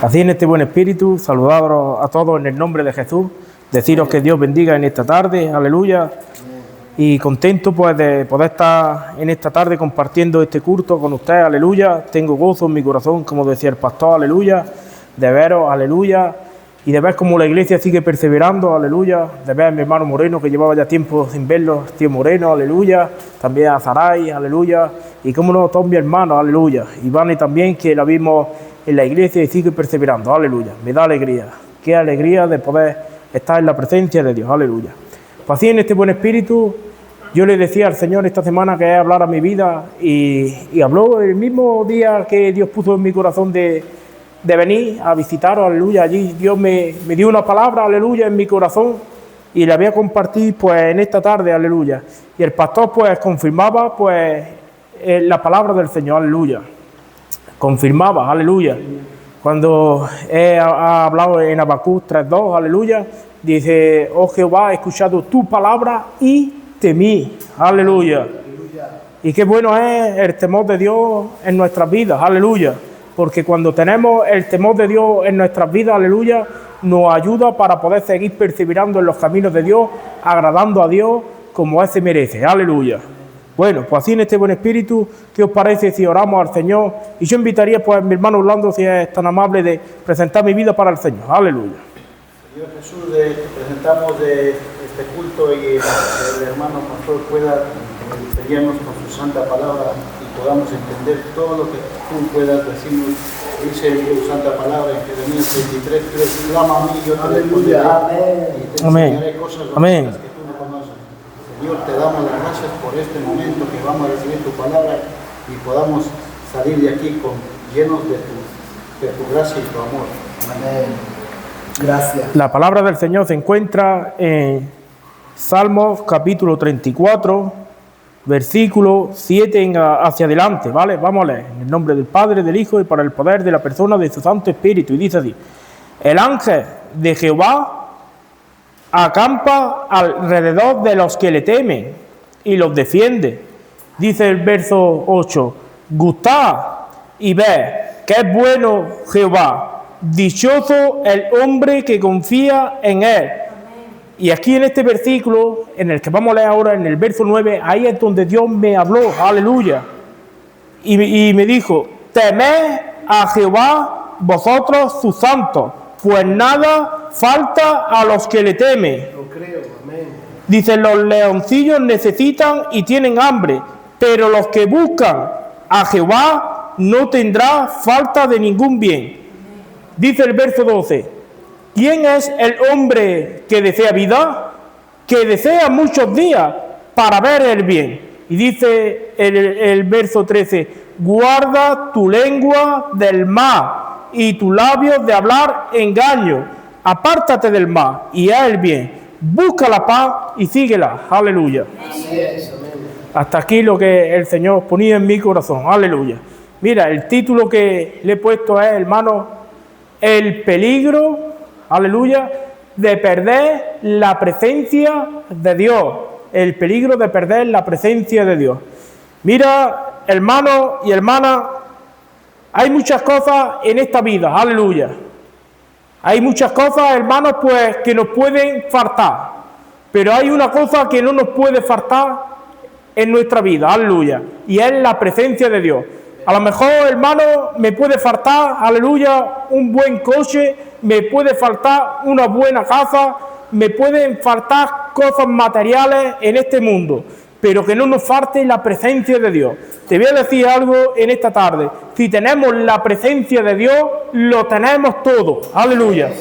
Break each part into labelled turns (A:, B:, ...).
A: Así en este buen espíritu, saludaros a todos en el nombre de Jesús, deciros que Dios bendiga en esta tarde, aleluya, y contento pues de poder estar en esta tarde compartiendo este culto con ustedes, aleluya. Tengo gozo en mi corazón, como decía el pastor, aleluya, de veros, aleluya, y de ver cómo la iglesia sigue perseverando, aleluya, de ver a mi hermano Moreno, que llevaba ya tiempo sin verlo, tío Moreno, aleluya, también a Zaray, aleluya, y como no, todos mis hermanos, aleluya, y Vane también, que la vimos en la iglesia y sigue perseverando, aleluya, me da alegría, qué alegría de poder estar en la presencia de Dios, aleluya. Pues así en este buen espíritu, yo le decía al Señor esta semana que hablara mi vida y habló el mismo día que Dios puso en mi corazón de venir a visitaros, aleluya, allí Dios me dio una palabra, aleluya, en mi corazón y la voy a compartir pues en esta tarde, aleluya. Y el pastor pues confirmaba pues la palabra del Señor, aleluya. Confirmaba, aleluya. Cuando ha hablado en Habacuc 3:2, aleluya, dice, oh Jehová, he escuchado tu palabra y temí, aleluya. Y qué bueno es el temor de Dios en nuestras vidas, aleluya. Porque cuando tenemos el temor de Dios en nuestras vidas, aleluya, nos ayuda para poder seguir perseverando en los caminos de Dios, agradando a Dios como Él se merece, aleluya. Bueno, pues así en este buen espíritu, ¿qué os parece si oramos al Señor? Y yo invitaría pues a mi hermano Orlando, si es tan amable, de presentar mi vida para el Señor, aleluya.
B: Señor Jesús, te presentamos de este culto y el hermano pastor pueda enseñarnos con su santa palabra y podamos entender todo lo que tú puedas decirnos. Dice tu santa palabra en Jeremías 23:3, clama a mí, yo te responderé y te enseñaré cosas ocultas que tú no conoces. Señor, te damos las gracias por este momento que vamos a recibir tu palabra y podamos salir de aquí llenos de tu gracia y tu amor. Amén.
C: Gracias.
A: La palabra del Señor se encuentra en Salmos capítulo 34, versículo 7 hacia adelante, ¿vale? Vamos a leer, en el nombre del Padre, del Hijo y por el poder de la persona de su Santo Espíritu. Y dice así, el ángel de Jehová acampa alrededor de los que le temen y los defiende. Dice el verso 8, gustad y ved que es bueno Jehová, dichoso el hombre que confía en él. Y aquí en este versículo, en el que vamos a leer ahora, en el verso 9, ahí es donde Dios me habló, aleluya, y me dijo, temed a Jehová vosotros sus santos, pues nada falta a los que le temen.
C: Lo creo, amén.
A: Dice, los leoncillos necesitan y tienen hambre, pero los que buscan a Jehová no tendrá falta de ningún bien. Dice el verso 12, ¿quién es el hombre que desea vida? Que desea muchos días para ver el bien. Y dice el verso 13, guarda tu lengua del mal y tus labios de hablar engaño. Apártate del mal y haz el bien. Busca la paz y síguela. Aleluya.
C: Así es, amén.
A: Hasta aquí lo que el Señor ponía en mi corazón. Aleluya. Mira, el título que le he puesto es, hermano, el peligro, aleluya, de perder la presencia de Dios. El peligro de perder la presencia de Dios. Mira, hermano y hermana, hay muchas cosas en esta vida, aleluya. Hay muchas cosas, hermanos, pues que nos pueden faltar. Pero hay una cosa que no nos puede faltar en nuestra vida, aleluya. Y es la presencia de Dios. A lo mejor, hermano, me puede faltar, aleluya, un buen coche, me puede faltar una buena casa, me pueden faltar cosas materiales en este mundo, pero que no nos falte la presencia de Dios. Te voy a decir algo en esta tarde. Si tenemos la presencia de Dios, lo tenemos todo. Aleluya.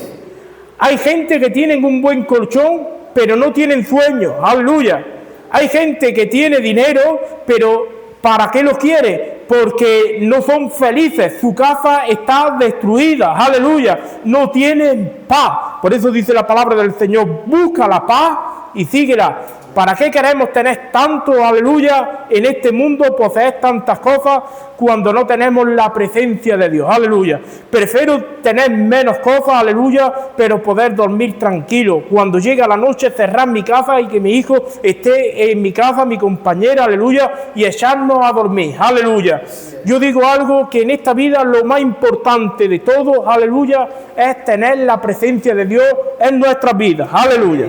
A: Hay gente que tienen un buen colchón, pero no tienen sueños. Aleluya. Hay gente que tiene dinero, pero ¿para qué lo quiere? Porque no son felices. Su casa está destruida. Aleluya. No tienen paz. Por eso dice la palabra del Señor, busca la paz y síguela. ¿Para qué queremos tener tanto, aleluya, en este mundo, poseer tantas cosas cuando no tenemos la presencia de Dios? Aleluya. Prefiero tener menos cosas, aleluya, pero poder dormir tranquilo. Cuando llega la noche, cerrar mi casa y que mi hijo esté en mi casa, mi compañera, aleluya, y echarnos a dormir, aleluya. Yo digo algo, que en esta vida lo más importante de todo, aleluya, es tener la presencia de Dios en nuestras vidas, aleluya.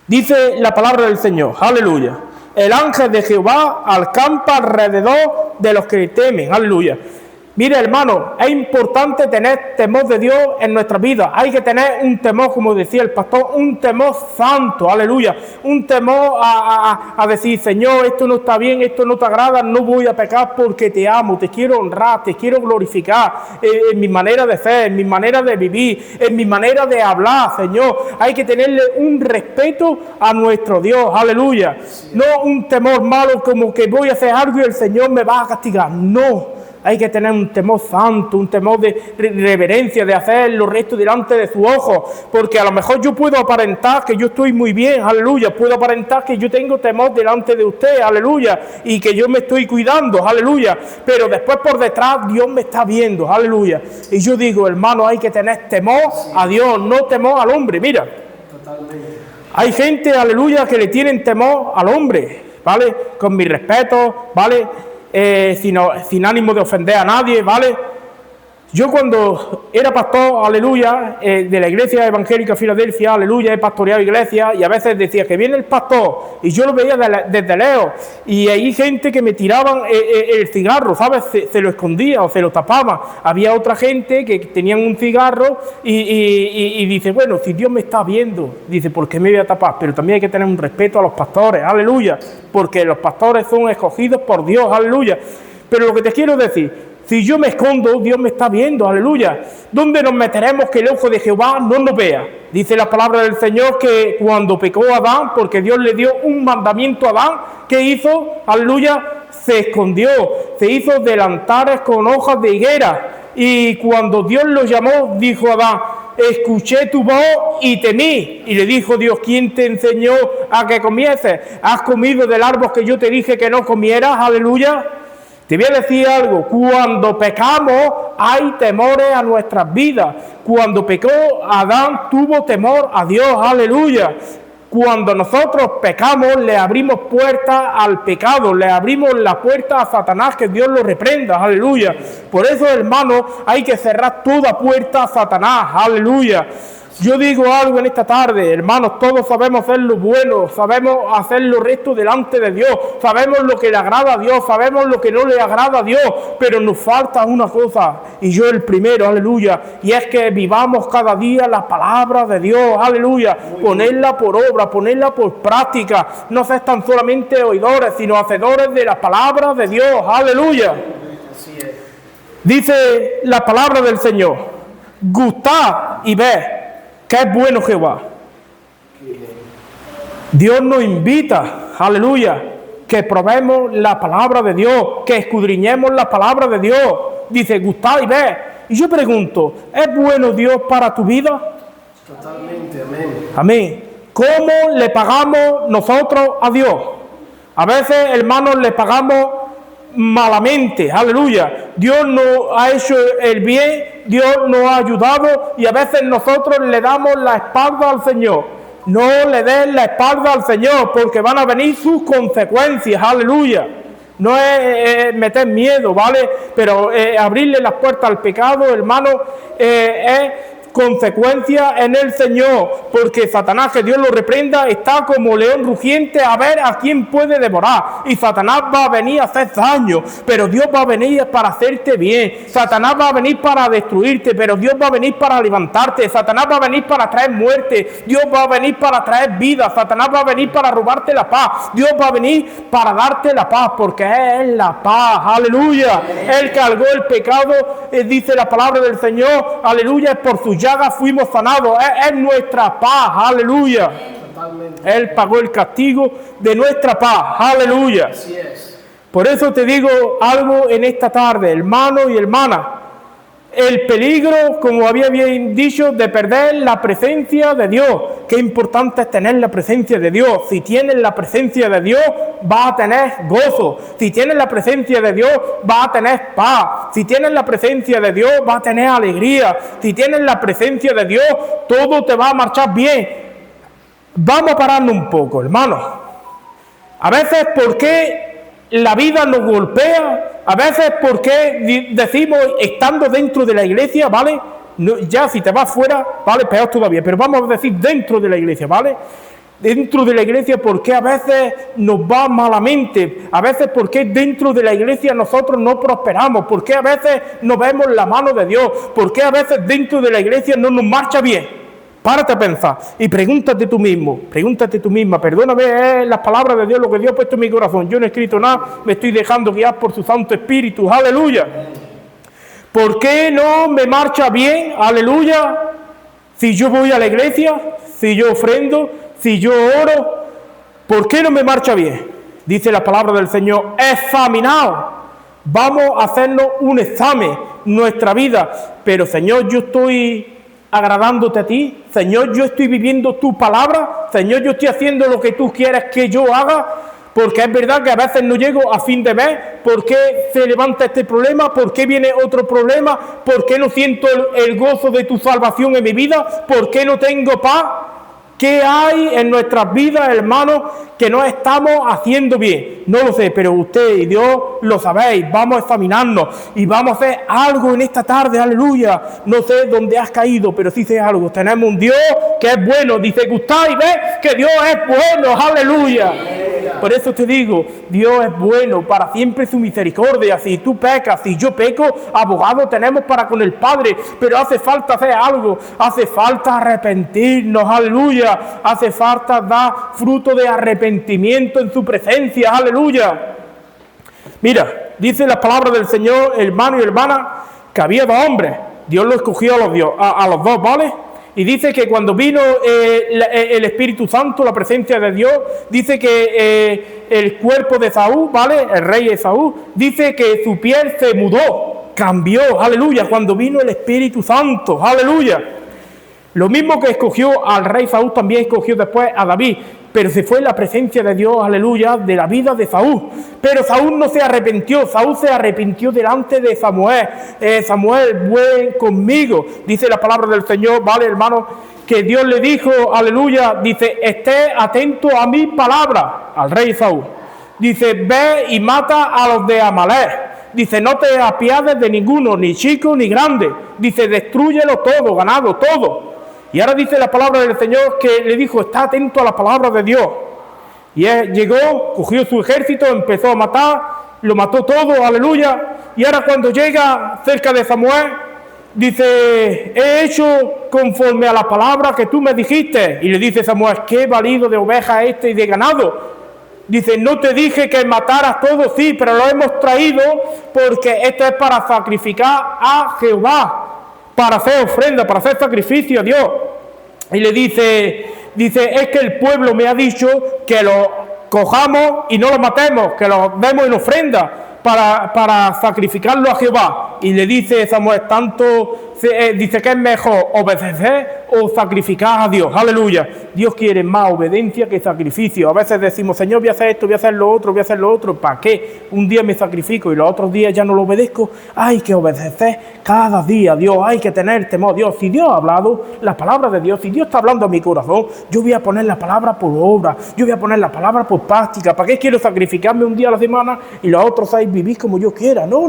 A: Dice la palabra del Señor, aleluya. El ángel de Jehová acampa alrededor de los que le temen, aleluya. Mire, hermano, es importante tener temor de Dios en nuestra vida. Hay que tener un temor, como decía el pastor, un temor santo, aleluya. Un temor a decir, Señor, esto no está bien, esto no te agrada, no voy a pecar porque te amo, te quiero honrar, te quiero glorificar en mi manera de ser, en mi manera de vivir, en mi manera de hablar, Señor. Hay que tenerle un respeto a nuestro Dios, aleluya. No un temor malo como que voy a hacer algo y el Señor me va a castigar, no. Hay que tener un temor santo, un temor de reverencia, de hacer lo recto delante de su ojo, porque a lo mejor yo puedo aparentar que yo estoy muy bien, aleluya, puedo aparentar que yo tengo temor delante de usted, aleluya, y que yo me estoy cuidando, aleluya, pero después por detrás Dios me está viendo, aleluya. Y yo digo, hermano, hay que tener temor a Dios, no temor al hombre. Mira, hay gente, aleluya, que le tienen temor al hombre, ¿vale? Con mi respeto, ¿vale? Sin ánimo de ofender a nadie, ¿vale? Yo cuando era pastor, aleluya, de la Iglesia Evangélica Filadelfia, aleluya, he pastoreado iglesias y a veces decía que viene el pastor y yo lo veía desde lejos y hay gente que me tiraban el cigarro, ¿sabes? Se lo escondía o se lo tapaban. Había otra gente que tenían un cigarro y dice, bueno, si Dios me está viendo, dice, ¿por qué me voy a tapar? Pero también hay que tener un respeto a los pastores, aleluya, porque los pastores son escogidos por Dios, aleluya. Pero lo que te quiero decir, si yo me escondo, Dios me está viendo, aleluya. ¿Dónde nos meteremos que el ojo de Jehová no nos vea? Dice la palabra del Señor que cuando pecó Adán, porque Dios le dio un mandamiento a Adán, ¿qué hizo? Aleluya, se escondió, se hizo delantares con hojas de higuera. Y cuando Dios lo llamó, dijo Adán, escuché tu voz y temí. Y le dijo Dios, ¿quién te enseñó a que comieses? ¿Has comido del árbol que yo te dije que no comieras? Aleluya. Te voy a decir algo, cuando pecamos hay temores a nuestras vidas. Cuando pecó Adán tuvo temor a Dios, aleluya. Cuando nosotros pecamos le abrimos puerta al pecado, le abrimos la puerta a Satanás, que Dios lo reprenda, aleluya. Por eso, hermano, hay que cerrar toda puerta a Satanás, aleluya. Yo digo algo en esta tarde, hermanos, todos sabemos hacer lo bueno, sabemos hacer lo recto delante de Dios, sabemos lo que le agrada a Dios, sabemos lo que no le agrada a Dios, pero nos falta una cosa, y yo el primero, aleluya, y es que vivamos cada día la palabra de Dios, aleluya, ponerla por obra, ponerla por práctica, no ser tan solamente oidores, sino hacedores de la palabra de Dios, aleluya. Dice la palabra del Señor, gustad y ved que es bueno Jehová. Dios nos invita, aleluya, que probemos la palabra de Dios, que escudriñemos la palabra de Dios. Dice, gustad y ved. Y yo pregunto, ¿es bueno Dios para tu vida?
C: Totalmente, amén.
A: Amén. ¿Cómo le pagamos nosotros a Dios? A veces, hermanos, le pagamos malamente, aleluya. Dios nos ha hecho el bien, Dios nos ha ayudado y a veces nosotros le damos la espalda al Señor. No le des la espalda al Señor porque van a venir sus consecuencias, aleluya. No es meter miedo, ¿vale? Pero abrirle las puertas al pecado, hermano, es consecuencia en el Señor, porque Satanás, que Dios lo reprenda, está como león rugiente a ver a quién puede devorar, y Satanás va a venir a hacer daño, pero Dios va a venir para hacerte bien. Satanás va a venir para destruirte, pero Dios va a venir para levantarte. Satanás va a venir para traer muerte, Dios va a venir para traer vida. Satanás va a venir para robarte la paz, Dios va a venir para darte la paz, porque es la paz, aleluya. Él cargó el pecado, dice la palabra del Señor, aleluya, es por sus llagas fuimos sanados, es nuestra paz, aleluya. Totalmente. Él pagó el castigo de nuestra paz, aleluya.
C: Así es.
A: Por eso te digo algo en esta tarde, hermano y hermana, el peligro, como había bien dicho, de perder la presencia de Dios. Qué importante es tener la presencia de Dios. Si tienes la presencia de Dios, vas a tener gozo. Si tienes la presencia de Dios, vas a tener paz. Si tienes la presencia de Dios, vas a tener alegría. Si tienes la presencia de Dios, todo te va a marchar bien. Vamos a pararnos un poco, hermanos. A veces, ¿por qué la vida nos golpea? A veces, ¿por qué decimos, estando dentro de la iglesia, ¿vale? No, ya si te vas fuera, ¿vale? Peor todavía, pero vamos a decir dentro de la iglesia, ¿vale? Dentro de la iglesia, ¿por qué a veces nos va malamente? A veces, ¿por qué dentro de la iglesia nosotros no prosperamos? ¿Por qué a veces no vemos la mano de Dios? ¿Por qué a veces dentro de la iglesia no nos marcha bien? Párate a pensar y pregúntate tú mismo, pregúntate tú misma, perdóname, las palabras de Dios, lo que Dios ha puesto en mi corazón. Yo no he escrito nada, me estoy dejando guiar por su Santo Espíritu, aleluya. ¿Por qué no me marcha bien, aleluya? Si yo voy a la iglesia, si yo ofrendo, si yo oro, ¿por qué no me marcha bien? Dice la palabra del Señor, examinaos, vamos a hacernos un examen, nuestra vida, pero Señor, yo estoy agradándote a ti, Señor, yo estoy viviendo tu palabra, Señor, yo estoy haciendo lo que tú quieres que yo haga, porque es verdad que a veces no llego a fin de mes. ¿Por qué se levanta este problema? ¿Por qué viene otro problema? ¿Por qué no siento el gozo de tu salvación en mi vida? ¿Por qué no tengo paz? ¿Qué hay en nuestras vidas, hermanos, que no estamos haciendo bien? No lo sé, pero usted y Dios lo sabéis. Vamos a examinarnos y vamos a hacer algo en esta tarde, aleluya. No sé dónde has caído, pero sí sé algo. Tenemos un Dios que es bueno. Dice Gustavo y ves que Dios es bueno, aleluya. Por eso te digo, Dios es bueno, para siempre su misericordia. Si tú pecas, si yo peco, abogado tenemos para con el Padre, pero hace falta hacer algo, hace falta arrepentirnos, aleluya, hace falta dar fruto de arrepentimiento en su presencia, aleluya. Mira, dice la palabra del Señor, hermano y hermana, que había dos hombres, Dios los escogió a los dos, ¿vale? Y dice que cuando vino el Espíritu Santo, la presencia de Dios, dice que el cuerpo de Saúl, ¿vale? El rey de Saúl, dice que su piel se mudó, cambió, aleluya, cuando vino el Espíritu Santo, aleluya. Lo mismo que escogió al rey Saúl, también escogió después a David, pero se fue la presencia de Dios, aleluya, de la vida de Saúl. Pero Saúl no se arrepintió, Saúl se arrepintió delante de Samuel. Samuel, ven conmigo, dice la palabra del Señor, vale, hermano, que Dios le dijo, aleluya, dice, esté atento a mi palabra, al rey Saúl. Dice, ve y mata a los de Amalek. Dice, no te apiades de ninguno, ni chico ni grande. Dice, destrúyelo todo, ganado, todo. Y ahora dice la palabra del Señor que le dijo, está atento a la palabra de Dios. Y él llegó, cogió su ejército, empezó a matar, lo mató todo, aleluya. Y ahora cuando llega cerca de Samuel, dice, he hecho conforme a la palabra que tú me dijiste. Y le dice Samuel, qué valido de ovejas y de ganado. Dice, no te dije que mataras todo, sí, pero lo hemos traído porque esto es para sacrificar a Jehová, para hacer ofrenda, para hacer sacrificio a Dios. Y le dice, es que el pueblo me ha dicho que lo cojamos y no lo matemos, que lo demos en ofrenda para sacrificarlo a Jehová. Y le dice Samuel, dice que es mejor obedecer o sacrificar a Dios, aleluya. Dios quiere más obediencia que sacrificio. A veces decimos, Señor, voy a hacer esto, voy a hacer lo otro, ¿para qué? Un día me sacrifico y los otros días ya no lo obedezco. Hay que obedecer cada día, Dios, hay que tener temor, Dios. Si Dios ha hablado, la palabra de Dios, si Dios está hablando a mi corazón, yo voy a poner la palabra por obra, yo voy a poner la palabra por práctica. ¿Para qué quiero sacrificarme un día a la semana y los otros 6 vivir como yo quiera? No.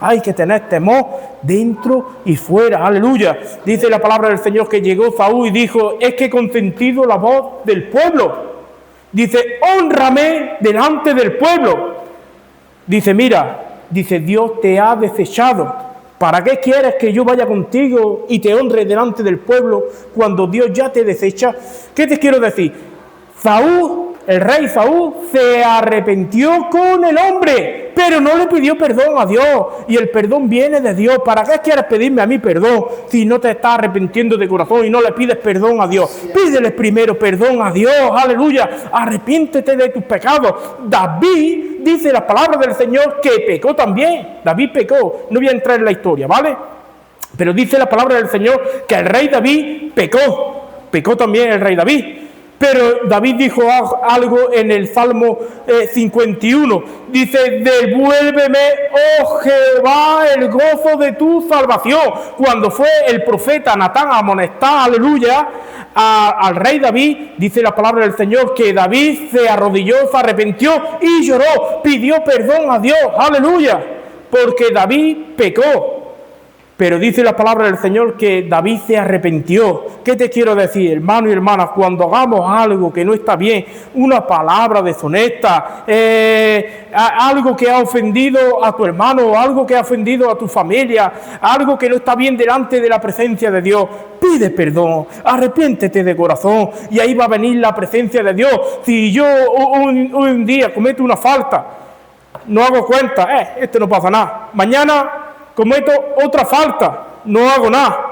A: Hay que tener temor dentro y fuera, aleluya. Dice la palabra del Señor que llegó Saúl y dijo, es que he consentido la voz del pueblo. Dice, hónrame delante del pueblo. Dice, mira, dice, Dios te ha desechado. ¿Para qué quieres que yo vaya contigo y te honre delante del pueblo cuando Dios ya te desecha? ¿Qué te quiero decir? Saúl, el rey Saúl, se arrepintió con el hombre, pero no le pidió perdón a Dios, y el perdón viene de Dios. ¿Para qué quieres pedirme a mí perdón si no te estás arrepintiendo de corazón y no le pides perdón a Dios? Pídele primero perdón a Dios, aleluya, arrepiéntete de tus pecados. David dice la palabra del Señor que pecó también. David pecó, no voy a entrar en la historia, ¿vale? Pero dice la palabra del Señor que el rey David pecó también el rey David. Pero David dijo algo en el Salmo 51. Dice, devuélveme, oh Jehová, el gozo de tu salvación. Cuando fue el profeta Natán a amonestar, aleluya, al rey David, dice la palabra del Señor que David se arrodilló, se arrepintió y lloró, pidió perdón a Dios, aleluya, porque David pecó. Pero dice la palabra del Señor que David se arrepintió. ¿Qué te quiero decir, hermano y hermana? Cuando hagamos algo que no está bien, una palabra deshonesta, algo que ha ofendido a tu hermano, algo que ha ofendido a tu familia, algo que no está bien delante de la presencia de Dios, pide perdón, arrepiéntete de corazón y ahí va a venir la presencia de Dios. Si yo un día cometo una falta, no hago cuenta, esto no pasa nada. Mañana cometo otra falta, no hago nada.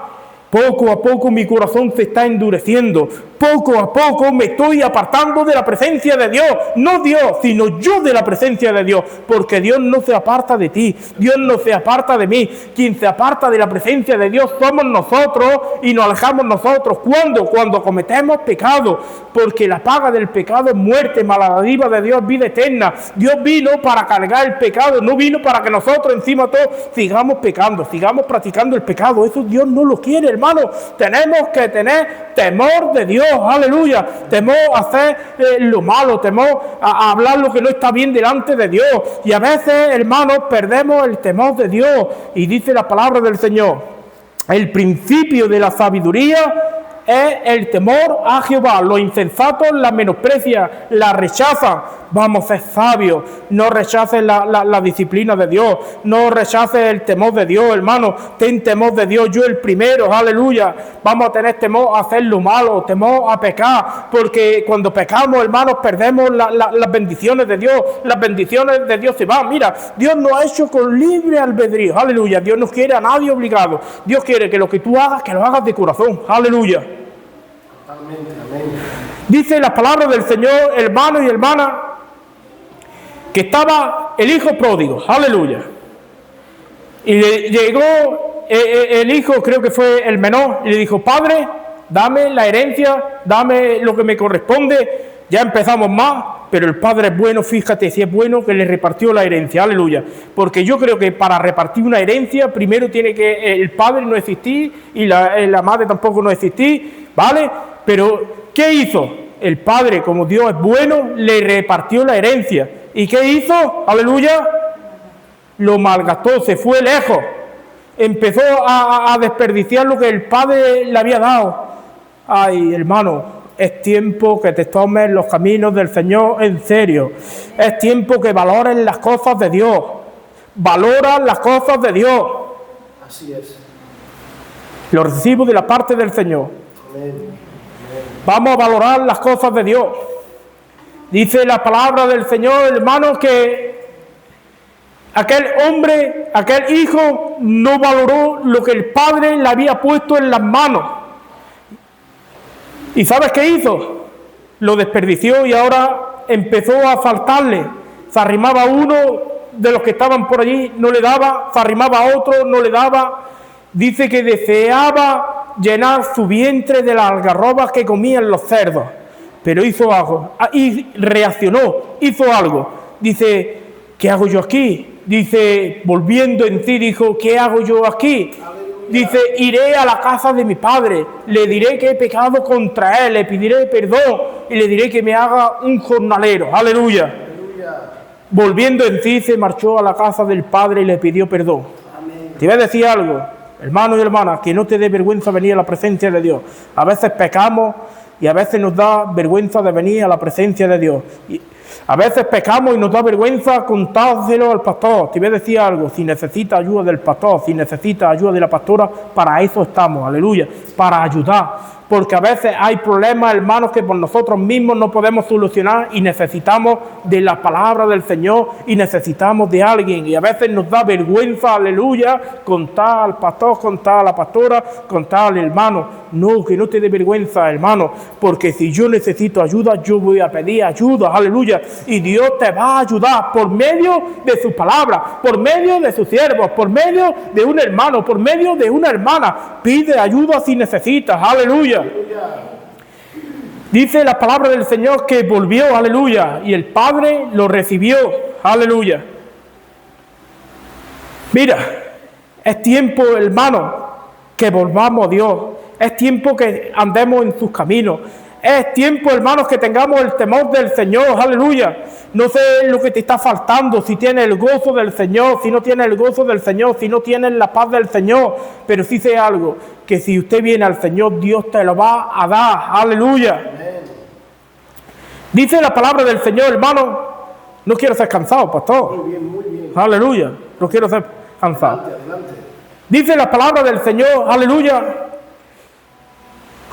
A: Poco a poco mi corazón se está endureciendo. Poco a poco me estoy apartando de la presencia de Dios. No Dios, sino yo de la presencia de Dios. Porque Dios no se aparta de ti. Dios no se aparta de mí. Quien se aparta de la presencia de Dios somos nosotros y nos alejamos nosotros. ¿Cuándo? Cuando cometemos pecado. Porque la paga del pecado es muerte, mas la dádiva de Dios es vida eterna. Dios vino para cargar el pecado. No vino para que nosotros encima todos sigamos pecando, sigamos practicando el pecado. Eso Dios no lo quiere, hermano. Tenemos que tener temor de Dios, aleluya, temor a hacer lo malo, temor a hablar lo que no está bien delante de Dios. Y a veces, hermanos, perdemos el temor de Dios. Y dice la palabra del Señor, el principio de la sabiduría es el temor a Jehová. Los insensatos la menosprecian, la rechazan. Vamos a ser sabios, no rechaces la disciplina de Dios, no rechaces el temor de Dios, hermano. Ten temor de Dios, yo el primero, aleluya. Vamos a tener temor a hacer lo malo, temor a pecar, porque cuando pecamos, hermanos, perdemos las bendiciones de Dios. Las bendiciones de Dios se van. Mira, Dios nos ha hecho con libre albedrío, aleluya. Dios no quiere a nadie obligado. Dios quiere que lo que tú hagas, que lo hagas de corazón, aleluya.
C: Amén, amén.
A: Dice la palabra del Señor, hermano y hermana, que estaba el hijo pródigo, aleluya. Y le llegó el hijo, creo que fue el menor, y le dijo, padre, dame la herencia, dame lo que me corresponde. Ya empezamos más, pero el padre es bueno, fíjate si es bueno que le repartió la herencia, aleluya. Porque yo creo que para repartir una herencia, primero tiene que el padre no existir y la madre tampoco no existir, ¿vale? Pero, ¿qué hizo? El padre, como Dios es bueno, le repartió la herencia. ¿Y qué hizo? Aleluya. Lo malgastó, se fue lejos. Empezó a desperdiciar lo que el padre le había dado. Ay, hermano, es tiempo que te tomes los caminos del Señor en serio. Es tiempo que valores las cosas de Dios. Valora las cosas de Dios.
C: Así es.
A: Lo recibo de la parte del Señor.
C: Amén.
A: Vamos a valorar las cosas de Dios. Dice la palabra del Señor, hermanos, que aquel hombre, aquel hijo, no valoró lo que el padre le había puesto en las manos. ¿Y sabes qué hizo? Lo desperdició y ahora empezó a faltarle. Se arrimaba a uno de los que estaban por allí, no le daba, se arrimaba a otro, no le daba. Dice que deseaba llenar su vientre de las algarrobas que comían los cerdos, pero hizo algo, y reaccionó, hizo algo. Dice, ¿qué hago yo aquí? Dice, volviendo en sí, dijo, ¿qué hago yo aquí? Dice, iré a la casa de mi padre, le diré que he pecado contra él, le pediré perdón y le diré que me haga un jornalero. Aleluya.
C: Aleluya.
A: Volviendo en sí, se marchó a la casa del padre y le pidió perdón.
C: Amén.
A: Te voy a decir algo, hermano y hermana, que no te dé vergüenza venir a la presencia de Dios. A veces pecamos y a veces nos da vergüenza de venir a la presencia de Dios. Y a veces pecamos y nos da vergüenza contárselo al pastor. Te voy a decir algo, si necesitas ayuda del pastor, si necesitas ayuda de la pastora, para eso estamos, aleluya, para ayudar. porque a veces hay problemas, hermanos, que por nosotros mismos no podemos solucionar y necesitamos de la palabra del Señor y necesitamos de alguien. Y a veces nos da vergüenza, aleluya, contar al pastor, contar a la pastora, contar al hermano. No, que no te dé vergüenza, hermano, porque si yo necesito ayuda, yo voy a pedir ayuda, aleluya. Y Dios te va a ayudar por medio de su palabra, por medio de sus siervos, por medio de un hermano, por medio de una hermana. Pide ayuda si necesitas, aleluya. Dice la palabra del Señor que volvió, aleluya, y el Padre lo recibió, aleluya. Mira, es tiempo, hermano, que volvamos a Dios. Es tiempo que andemos en sus caminos. Es tiempo, hermanos, que tengamos el temor del Señor, aleluya. No sé lo que te está faltando, si tienes el gozo del Señor, si no tienes el gozo del Señor, si no tienes la paz del Señor, pero sí sé algo, que si usted viene al Señor, Dios te lo va a dar, aleluya. Amén. Dice la palabra del Señor, hermano, no quiero ser cansado, pastor.
C: Muy bien.
A: Aleluya, no quiero ser cansado.
C: Adelante.
A: Dice la palabra del Señor, aleluya,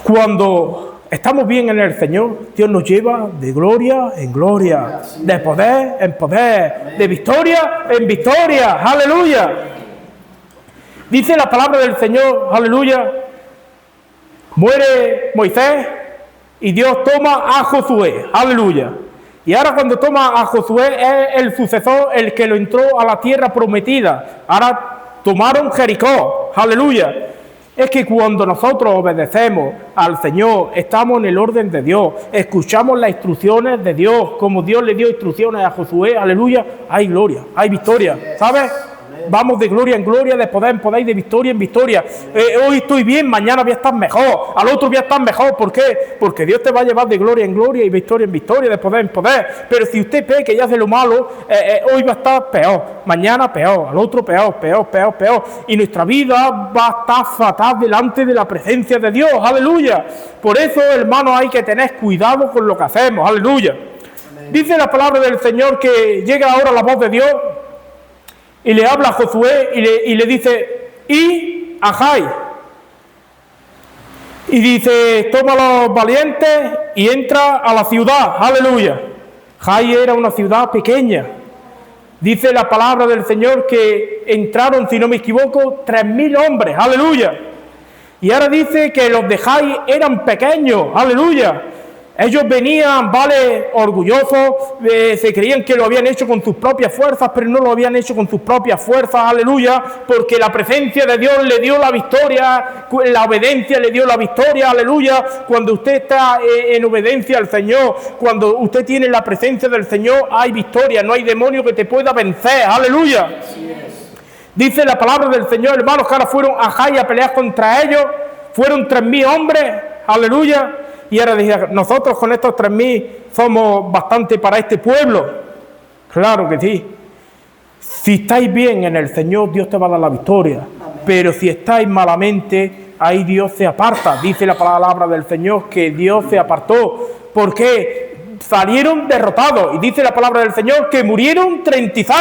A: cuando estamos bien en el Señor, Dios nos lleva de gloria en gloria, de poder en poder, de victoria en victoria, aleluya. Dice la palabra del Señor, aleluya, muere Moisés y Dios toma a Josué, aleluya. Y ahora cuando toma a Josué es el sucesor, el que lo entró a la tierra prometida. Ahora tomaron Jericó, aleluya. Es que cuando nosotros obedecemos al Señor, estamos en el orden de Dios, escuchamos las instrucciones de Dios, como Dios le dio instrucciones a Josué, aleluya, hay gloria, hay victoria, ¿sabes? Vamos de gloria en gloria, de poder en poder y de victoria en victoria. Hoy estoy bien, mañana voy a estar mejor, al otro voy a estar mejor. ¿Por qué? Porque Dios te va a llevar de gloria en gloria y victoria en victoria, de poder en poder. Pero si usted peca y hace lo malo, hoy va a estar peor, mañana peor, al otro peor. Y nuesra vida va a estar fatal delante de la presencia de Dios, aleluya. Por eso, hermanos, hay que tener cuidado con lo que hacemos, aleluya. Dice la palabra del Señor que llega ahora la voz de Dios y le habla a Josué y le dice, y a Jai. Y dice, toma los valientes y entra a la ciudad, aleluya. Jai era una ciudad pequeña. Dice la palabra del Señor que entraron, si no me equivoco, 3.000 hombres, aleluya. Y ahora dice que los de Jai eran pequeños, aleluya. Ellos venían, vale, orgullosos, se creían que lo habían hecho con sus propias fuerzas, pero no lo habían hecho con sus propias fuerzas, aleluya, porque la presencia de Dios le dio la victoria, la obediencia le dio la victoria, aleluya. Cuando usted está en obediencia al Señor, cuando usted tiene la presencia del Señor, hay victoria, no hay demonio que te pueda vencer, aleluya. Dice la palabra del Señor, hermanos, que ahora fueron a Jai a pelear contra ellos, fueron 3.000 hombres, aleluya. Y ahora dice, nosotros con estos 3.000 somos bastante para este pueblo. Claro que sí. Si estáis bien en el Señor, Dios te va a dar la victoria. Amén. Pero si estáis malamente, ahí Dios se aparta. Dice la palabra del Señor que Dios se apartó. ¿Por qué? Salieron derrotados. Y dice la palabra del Señor que murieron 36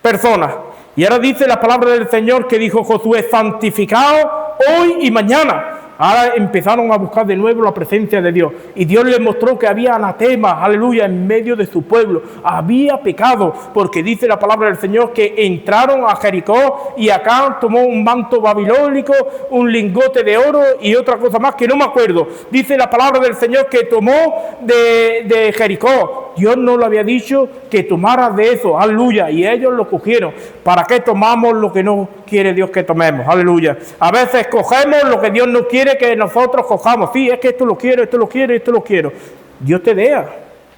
A: personas. Y ahora dice la palabra del Señor que dijo Josué, santificaos hoy y mañana. Ahora empezaron a buscar de nuevo la presencia de Dios. Y Dios les mostró que había anatema, aleluya, en medio de su pueblo. Había pecado, porque dice la palabra del Señor que entraron a Jericó y Acán tomó un manto babilónico, un lingote de oro y otra cosa más que no me acuerdo. Dice la palabra del Señor que tomó de Jericó. Dios no lo había dicho que tomara de eso, aleluya, y ellos lo cogieron. ¿Para qué tomamos lo que no quiere Dios que tomemos? Aleluya. A veces cogemos lo que Dios no quiere que nosotros cojamos. Sí, es que esto lo quiero, esto lo quiero, esto lo quiero. Dios te deja,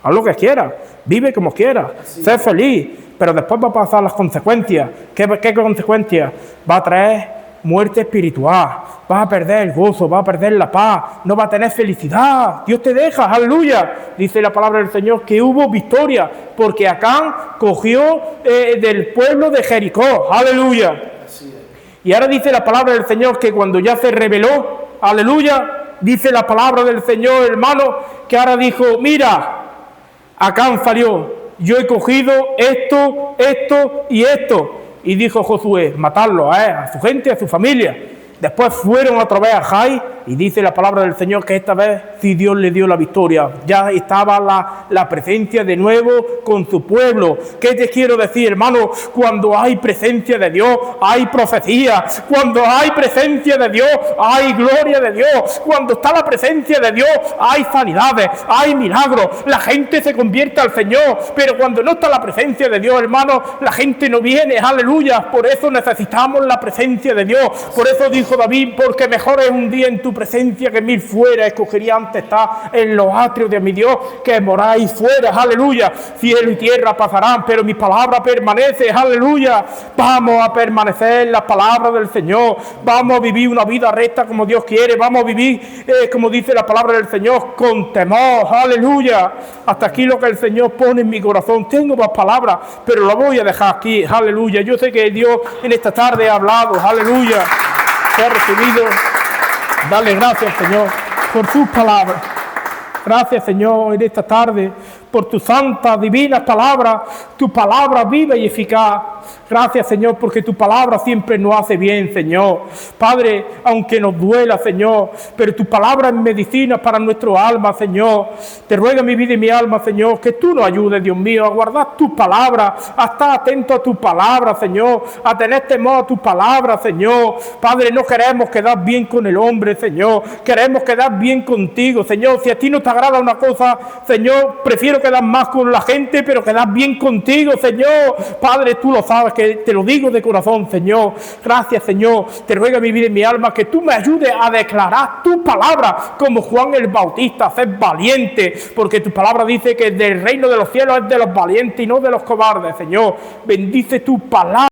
A: haz lo que quieras, vive como quieras, sé feliz, pero después va a pasar las consecuencias. ¿Qué consecuencias? Va a traer muerte espiritual, vas a perder el gozo, vas a perder la paz, no vas a tener felicidad. Dios te deja, aleluya. Dice la palabra del Señor que hubo victoria, porque Acán cogió del pueblo de Jericó, aleluya. Y ahora dice la palabra del Señor que cuando ya se rebeló, aleluya, dice la palabra del Señor, hermano, que ahora dijo, mira, Acán salió, yo he cogido esto, esto y esto. Y dijo Josué, matarlo a su gente, a su familia. Después fueron otra vez a Jai Y dice la palabra del Señor que esta vez sí Dios le dio la victoria. Ya estaba la presencia de nuevo con su pueblo. ¿Qué te quiero decir, hermano? Cuando hay presencia de Dios, hay profecía. Cuando hay presencia de Dios, hay gloria de Dios. Cuando está la presencia de Dios, hay sanidades, hay milagros. La gente se convierte al Señor. Pero cuando no está la presencia de Dios, hermano, la gente no viene. Aleluya. Por eso necesitamos la presencia de Dios. Por eso dijo David, porque mejor es un día en tu presencia que 1000 fuera. Escogería antes estar en los atrios de mi Dios que moráis fuera. Aleluya. Cielo y tierra pasarán, pero mi palabra permanece. Aleluya. Vamos a permanecer en las palabras del Señor. Vamos a vivir una vida recta como Dios quiere. Vamos a vivir, como dice la palabra del Señor, con temor. Aleluya. Hasta aquí lo que el Señor pone en mi corazón. Tengo más palabras, pero la voy a dejar aquí. Aleluya. Yo sé que Dios en esta tarde ha hablado. Aleluya. Se ha recibido. Dale gracias, Señor, por sus palabras. Gracias, Señor, en esta tarde, por tus santas, divinas palabras, tu palabra viva y eficaz. Gracias, Señor, porque tu palabra siempre nos hace bien, Señor. Padre, aunque nos duela, Señor, pero tu palabra es medicina para nuestro alma, Señor. Te ruego mi vida y mi alma, Señor, que tú nos ayudes, Dios mío, a guardar tu palabra, a estar atento a tu palabra, Señor, a tener temor a tu palabra, Señor. Padre, no queremos quedar bien con el hombre, Señor. Queremos quedar bien contigo, Señor. Si a ti no te agrada una cosa, Señor, prefiero quedar más con la gente, pero quedar bien contigo, Señor. Padre, tú lo sabes, que te lo digo de corazón, Señor. Gracias, Señor. Te ruego mi vida y mi alma que tú me ayudes a declarar tu palabra como Juan el Bautista, ser valiente, porque tu palabra dice que del reino de los cielos es de los valientes y no de los cobardes, Señor. Bendice tu palabra.